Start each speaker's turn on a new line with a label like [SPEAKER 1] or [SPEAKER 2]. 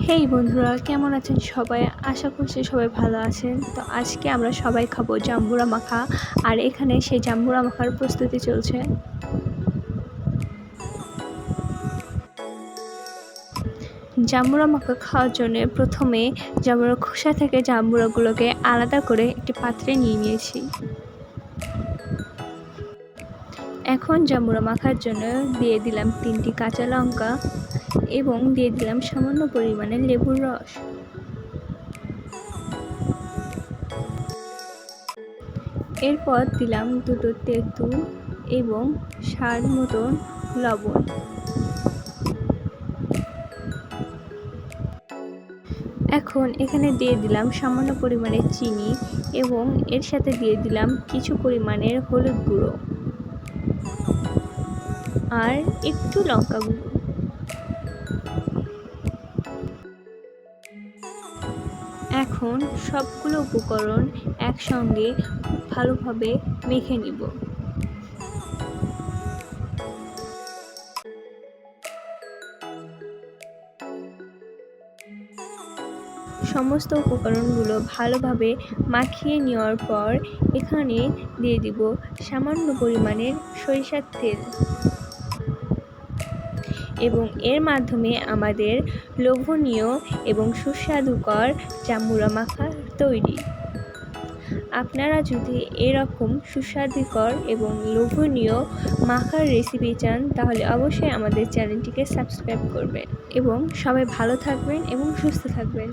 [SPEAKER 1] হেই বন্ধুরা, কেমন আছেন সবাই? আশা করছি সবাই ভালো আছেন। তো আজকে আমরা সবাই খাবো জাম্বুরা মাখা। আর এখানে সেই জাম্বুরা মাখার প্রস্তুতি চলছে। জাম্বুরা মাখা খাওয়ার জন্য প্রথমে জাম্বুরার খোসা থেকে জাম্বুরাগুলোকে আলাদা করে একটি পাত্রে নিয়ে নিয়েছি। এখন জাম্বুরা মাখার জন্য দিয়ে দিলাম 3টি কাঁচা লঙ্কা এবং দিয়ে দিলাম সামান্য পরিমাণে লেবুর রস। এরপর দিলাম 2টো তেঁতুল এবং স্বাদ মতন লবণ। এখন এখানে দিয়ে দিলাম সামান্য পরিমাণে চিনি এবং এর সাথে দিয়ে দিলাম কিছু পরিমাণের হলুদ গুঁড়ো আর একটু লঙ্কা গুঁড়ো। এখন সবগুলো উপকরণ একসঙ্গে ভালোভাবে মেখে নিব। সমস্ত উপকরণগুলো ভালোভাবে মাখিয়ে নেওয়ার পর এখানে দিয়ে দিব সামান্য পরিমাণের সরিষার তেল এবং এর মাধ্যমে আমাদের লোভনীয় এবং সুস্বাদুকর জাম্বুরা মাখা তৈরি। আপনারা যদি এরকম সুস্বাদুকর এবং লোভনীয় মাখার রেসিপি চান তাহলে অবশ্যই আমাদের চ্যানেলটিকে সাবস্ক্রাইব করবেন এবং সবাই ভালো থাকবেন এবং সুস্থ থাকবেন।